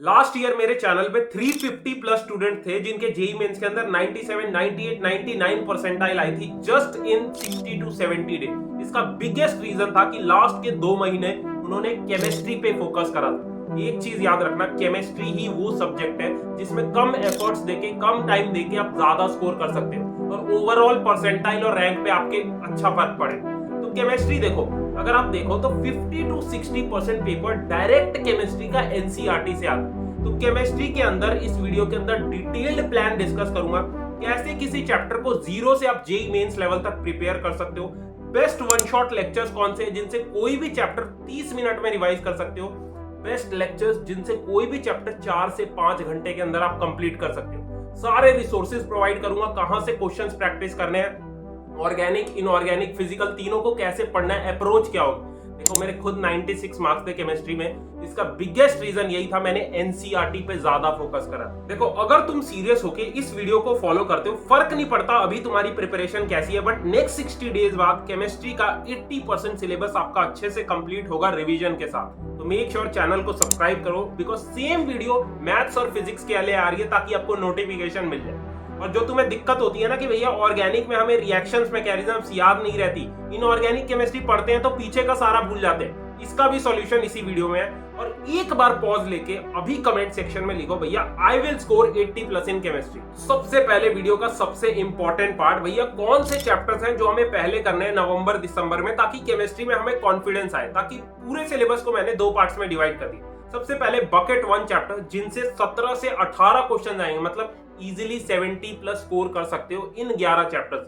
Last year मेरे channel पे 350 plus student थे जिनके जेई मेंस के अंदर 97, 98, 99 परसेंटाइल आई थी जस्ट इन 60 to 70 डे। इसका बिगेस्ट रीजन था कि लास्ट के 2 महीने उन्होंने केमिस्ट्री पे फोकस करा था। एक चीज याद रखना, केमिस्ट्री ही वो सब्जेक्ट है जिसमें कम एफर्ट्स देके कम टाइम देके आप ज्यादा स्कोर कर सकते हो और ओवरऑल परसेंटाइल और रैंक पे आपके अच्छा फर्क पड़े। तो केमिस्ट्री देखो, अगर आप देखो तो 50 to 60% पेपर डायरेक्ट केमिस्ट्री का एनसीईआरटी से आता है। तो केमिस्ट्री के अंदर इस वीडियो के अंदर डिटेल्ड प्लान डिस्कस करूंगा, कैसे किसी चैप्टर को जीरो से आप जेईई मेंस लेवल तक प्रिपेयर कर सकते हो, बेस्ट वन शॉट लेक्चर्स कौन से जिनसे कोई भी चैप्टर 30 मिनट में रिवाइज कर सकते हो, बेस्ट लेक्चर्स जिनसे कोई भी चैप्टर 4 से 5 घंटे के अंदर आप कंप्लीट कर सकते हो। सारे रिसोर्सेज प्रोवाइड करूंगा, कहां से क्वेश्चंस प्रैक्टिस करने हैं, ऑर्गेनिक इनऑर्गेनिक फिजिकल तीनों को कैसे पढ़ना है, अप्रोच क्या होगा। देखो मेरे खुद 96 मार्क्स थे केमिस्ट्री में, इसका बिगेस्ट रीजन यही था, मैंने एनसीईआरटी पे ज्यादा फोकस करा। देखो अगर तुम सीरियस होके इस वीडियो को फॉलो करते हो, फर्क नहीं पड़ता अभी तुम्हारी प्रिपरेशन कैसी है, बट नेक्स्ट 60 डेज बाद केमिस्ट्री का 80% सिलेबस आपका अच्छे से कंप्लीट होगा रिवीजन के साथ। तो मेक श्योर चैनल को सब्सक्राइब करो, बिकॉज सेम वीडियो मैथ्स और फिजिक्स के लिए आ रही है ताकि आपको नोटिफिकेशन मिल जाए। और जो तुम्हें दिक्कत होती है ना कि भैया ऑर्गेनिक में हमें रिएक्शंस मैकेनिज्म्स याद नहीं रहती, इनऑर्गेनिक केमिस्ट्री पढ़ते हैं तो पीछे का सारा भूल जाते हैं, इसका भी सॉल्यूशन इसी वीडियो में है। और एक बार पॉज लेके अभी कमेंट सेक्शन में लिखो भैया I will score 80 plus in chemistry. सबसे पहले वीडियो का सबसे इंपॉर्टेंट पार्ट, भैया कौन से चैप्टर्स हैं जो हमें पहले करने हैं नवंबर दिसंबर में, ताकि केमिस्ट्री में हमें कॉन्फिडेंस आए। ताकि पूरे सिलेबस को मैंने 2 पार्ट्स में डिवाइड कर दिया। सबसे पहले बकेट 1 चैप्टर जिनसे 17 से 18 क्वेश्चन आएंगे, मतलब इजीली 70 प्लस स्कोर कर सकते हो इन 11 चैप्टर्स।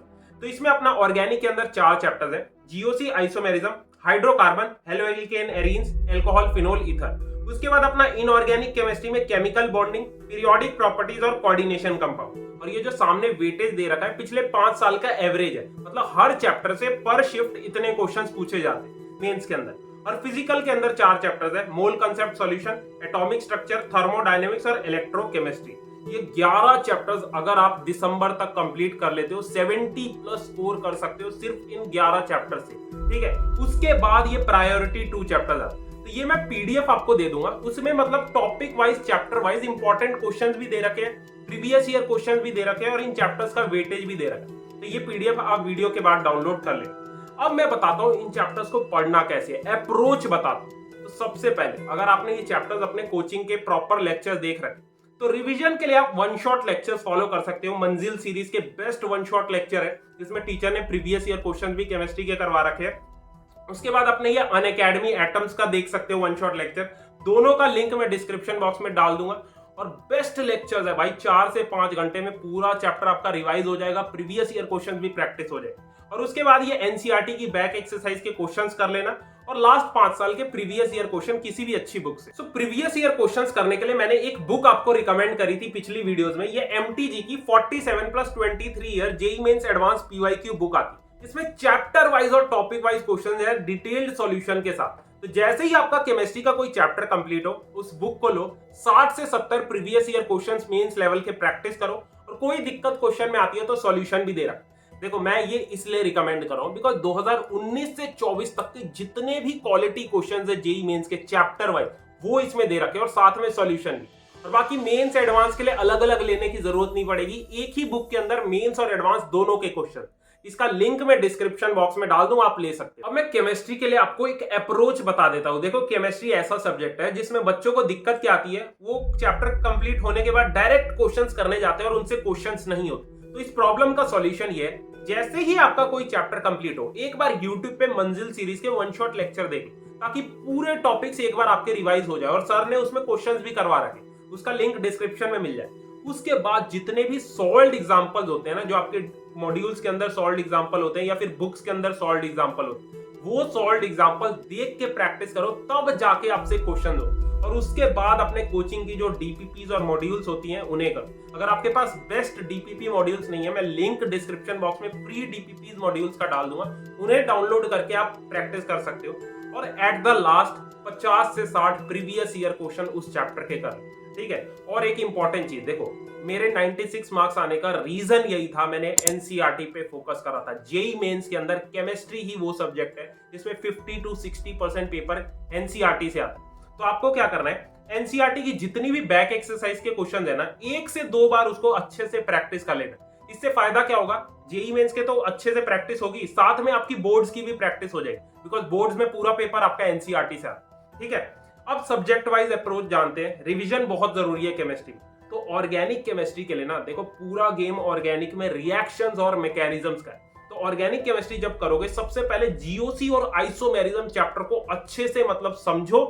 तो इसमें अपना ऑर्गेनिक के अंदर 4 चैप्टर्स है, GOC isomerism, hydrocarbon, haloalkane arenes, alcohol, phenol, ether. उसके बाद अपना इनऑर्गेनिक केमिस्ट्री में केमिकल बॉन्डिंग, पीरियोडिक प्रॉपर्टीज और कोऑर्डिनेशन कंपाउंड। और ये जो सामने वेटेज दे रखा है पिछले 5 साल का एवरेज है, मतलब हर चैप्टर से पर शिफ्ट इतने क्वेश्चंस पूछे जाते हैं मेंस के अंदर। और फिजिकल के अंदर 4 चैप्टर्स है, मोल concept solution, atomic structure, thermodynamics और इलेक्ट्रोकेमिस्ट्री। ये 11 चैप्टर्स अगर आप दिसंबर तक कंप्लीट कर लेते हो 70 प्लस स्कोर कर सकते हो सिर्फ इन 11 चैप्टर से, ठीक है। उसके बाद ये प्रायोरिटी 2 चैप्टर्स है, तो ये मैं पीडीएफ आपको दे दूंगा, उसमें मतलब topic wise chapter wise important questions भी दे रखे हैं, प्रीवियस ईयर क्वेश्चंस भी दे रखे हैं और इन चैप्टर्स का वेटेज भी दे रखा है। तो ये पीडीएफ आप वीडियो के बाद डाउनलोड कर ले। अब मैं बताता हूं इन चैप्टर्स को पढ़ना कैसे है, अप्रोच बताता हूं। तो सबसे पहले अगर आपने ये चैप्टर्स अपने कोचिंग के प्रॉपर लेक्चर देख रखे तो रिवीजन के लिए आप वन शॉट लेक्चर्स फॉलो कर सकते हो। मंजिल सीरीज के बेस्ट वन शॉट लेक्चर है, जिसमें टीचर ने प्रीवियस ईयर क्वेश्चन भी केमिस्ट्री के करवा रखे हैं। उसके बाद अपने ये अनअकैडमी एटम्स का देख सकते हो वन शॉट लेक्चर, दोनों का लिंक मैं डिस्क्रिप्शन बॉक्स में डाल दूंगा। और बेस्ट लेक्चर्स है भाई, 4 से 5 घंटे में पूरा चैप्टर आपका रिवाइज हो जाएगा, प्रीवियस ईयर क्वेश्चन भी प्रैक्टिस हो जाएगा। और उसके बाद ये एनसीईआरटी की बैक एक्सरसाइज के क्वेश्चंस कर लेना और लास्ट 5 साल के प्रीवियस ईयर क्वेश्चन किसी भी अच्छी बुक से। सो प्रीवियस ईयर क्वेश्चंस करने के लिए मैंने एक बुक आपको रिकमेंड करी थी पिछली वीडियोस में, ये एमटीजी की 47+23 year JEE mains advance PYQ book आती। इसमें चैप्टर वाइज और टॉपिक वाइज क्वेश्चन है डिटेल्ड सॉल्यूशन के साथ। तो जैसे ही आपका केमिस्ट्री का कोई चैप्टर कंप्लीट हो, उस बुक को लो, 60 से 70 previous year questions mains level के प्रैक्टिस करो, और कोई दिक्कत क्वेश्चन में आती है तो सॉल्यूशन भी दे रहा है। देखो मैं ये इसलिए रिकमेंड कर रहा हूं बिकॉज 2019 से 24 तक के जितने भी क्वालिटी क्वेश्चंस है जेईई मेंस के चैप्टर वाइज वो इसमें दे रखे और साथ में सॉल्यूशन भी। और बाकी मेंस एडवांस के लिए अलग अलग लेने की जरूरत नहीं पड़ेगी, एक ही बुक के अंदर मेंस और एडवांस दोनों के क्वेश्चन, इसका लिंक मैं डिस्क्रिप्शन बॉक्स में डाल दूं, आप ले सकते हो। अब मैं केमिस्ट्री के लिए आपको एक अप्रोच बता देता हूं। देखो केमिस्ट्री ऐसा सब्जेक्ट है जिसमें बच्चों को दिक्कत क्या आती है, वो चैप्टर कंप्लीट होने के बाद डायरेक्ट क्वेश्चंस करने जाते हैं और उनसे क्वेश्चंस नहीं होते। तो इस प्रॉब्लम का सॉल्यूशन ये है, जैसे ही आपका कोई चैप्टर कंप्लीट हो, एक बार यूट्यूब पे मंजिल सीरीज के वन शॉट लेक्चर देखें, ताकि पूरे टॉपिक्स एक बार आपके रिवाइज हो जाए। और सर ने उसमें क्वेश्चंस भी करवा रखे, उसका लिंक डिस्क्रिप्शन में मिल जाए। उसके बाद जितने भी सॉल्व्ड एग्जांपल्स होते हैं ना, जो आपके मॉड्यूल्स के अंदर सॉल्व्ड एग्जांपल होते हैं या फिर बुक्स के अंदर सॉल्व्ड एग्जांपल होते हैं, वो सॉल्व्ड एग्जांपल देख के प्रैक्टिस करो, तब जाके आपसे क्वेश्चन हो। और उसके बाद अपने कोचिंग की जो डीपीपीज और मॉड्यूल्स होती हैं उन्हें करो। अगर आपके पास बेस्ट डीपीपी मॉड्यूल्स नहीं है, मैं लिंक डिस्क्रिप्शन बॉक्स में फ्री डीपीपीज मॉड्यूल्स का डाल दूंगा, उन्हें डाउनलोड करके आप प्रैक्टिस कर सकते हो। और एट द लास्ट 50 से 60 प्रीवियस ईयर क्वेश्चन उस चैप्टर के कर, ठीक है। और एक इंपॉर्टेंट चीज देखो, मेरे 96 मार्क्स आने का रीजन यही था, मैंने एनसीईआरटी पे फोकस करा था। जेईई मेंस के अंदर केमिस्ट्री ही वो सब्जेक्ट है जिसमें 50 to 60% पेपर एनसीईआरटी से आता है। तो आपको क्या करना है, एनसीईआरटी की जितनी भी बैक एक्सरसाइज के क्वेश्चन है ना, 1 से 2 बार उसको अच्छे से प्रैक्टिस कर लेना। इससे फायदा क्या होगा, जेई मेंस के तो अच्छे से प्रैक्टिस होगी, साथ में आपकी बोर्ड्स की भी प्रैक्टिस हो जाएगी, बिकॉज बोर्ड्स में पूरा पेपर आपका एनसीईआरटी से आता है। ठीक है, अब सब्जेक्ट वाइज अप्रोच जानते हैं। रिवीजन बहुत जरूरी है केमिस्ट्री। तो ऑर्गेनिक केमिस्ट्री के लिए ना देखो, पूरा गेम ऑर्गेनिक में रिएक्शंस और मैकेनिज्म्स का है। तो ऑर्गेनिक केमिस्ट्री जब करोगे, सबसे पहले जीओसी और आइसोमेरिज्म चैप्टर को अच्छे से मतलब समझो,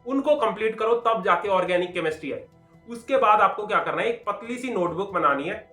उनको कंप्लीट करो, तब जाके ऑर्गेनिक केमिस्ट्री आई। उसके बाद आपको क्या करना है, एक पतली सी नोटबुक बनानी है,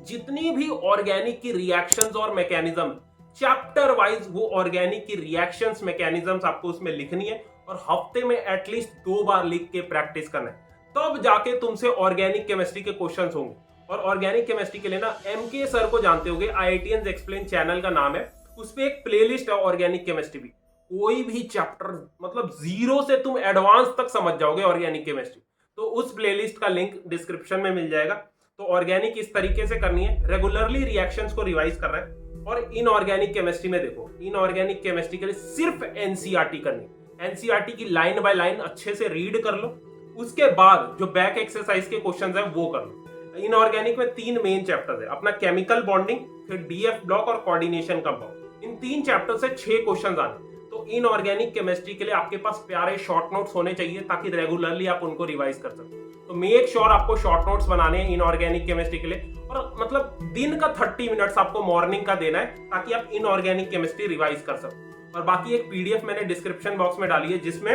जितनी भी ऑर्गेनिक की रिएक्शंस और मैकेनिज्म चैप्टर वाइज, वो ऑर्गेनिक की रिएक्शंस मैकेनिज्म्स आपको उसमें लिखनी है और हफ्ते में एटलीस्ट 2 बार लिख के प्रैक्टिस करना है। तब जाके तुमसे ऑर्गेनिक केमिस्ट्री के क्वेश्चंस होंगे। और ऑर्गेनिक केमिस्ट्री के लिए ना एमके सर को जानते होंगे, आईआईटीएंस एक्सप्लेन चैनल का नाम है, उस पे एक प्लेलिस्ट है ऑर्गेनिक केमिस्ट्री भी। कोई भी चैप्टर मतलब 0 से तुम एडवांस तक समझ जाओगे ऑर्गेनिक केमिस्ट्री। तो उस प्लेलिस्ट का लिंक डिस्क्रिप्शन में मिल जाएगा। तो ऑर्गेनिक इस तरीके से करनी है, रेगुलरली रिएक्शंस को रिवाइज करना है। और इनऑर्गेनिक केमिस्ट्री में देखो, इनऑर्गेनिक केमिस्ट्री के लिए सिर्फ एनसीईआरटी करनी है। एनसीईआरटी की लाइन बाय लाइन अच्छे से रीड कर लो, उसके बाद जो बैक एक्सरसाइज के क्वेश्चंस हैं वो कर लो। इनऑर्गेनिक में 3 मेन चैप्टर्स है, अपना केमिकल बॉन्डिंग, फिर डीएफ ब्लॉक और कोऑर्डिनेशन कंपाउंड। इन 3 चैप्टर से 6 क्वेश्चंस आने। तो इनऑर्गेनिक केमिस्ट्री के लिए आपके पास प्यारे शॉर्ट नोट्स होने चाहिए, ताकि रेगुलरली आप उनको रिवाइज कर सको। तो मेक श्योर आपको शॉर्ट नोट्स बनाने हैं इनऑर्गेनिक केमिस्ट्री के लिए, और मतलब दिन का 30 मिनट्स आपको मॉर्निंग का देना है, ताकि आप इनऑर्गेनिक केमिस्ट्री रिवाइज कर सको। और बाकी एक पीडीएफ मैंने डिस्क्रिप्शन बॉक्स में डाली है, जिसमें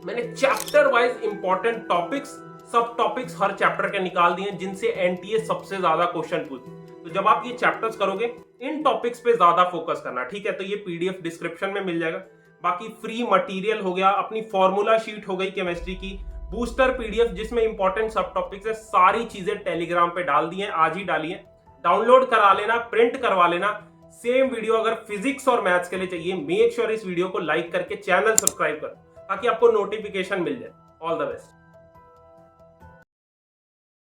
मैंने चैप्टर वाइज इंपॉर्टेंट टॉपिक्स, सब टॉपिक्स हर चैप्टर के निकाल दिए, जिनसे एनटीए सबसे ज्यादा क्वेश्चन पूछती है। तो जब आप ये चैप्टर्स करोगे, इन टॉपिक्स पे ज्यादा फोकस करना, ठीक है। तो ये पीडीएफ डिस्क्रिप्शन में मिल जाएगा। बाकी फ्री मटेरियल हो गया, अपनी फॉर्मूला शीट हो गई केमिस्ट्री की, बूस्टर पीडीएफ जिसमें इंपॉर्टेंट सब टॉपिक्स है, सारी चीजें टेलीग्राम पे डाल दी हैं, आज ही डाली है। डाउनलोड करा लेना, प्रिंट करवा लेना। सेम वीडियो अगर फिजिक्स और मैथ्स के लिए चाहिए, मेक श्योर इस वीडियो को लाइक करके चैनल सब्सक्राइब कर, ताकि आपको नोटिफिकेशन मिल जाए। All the best.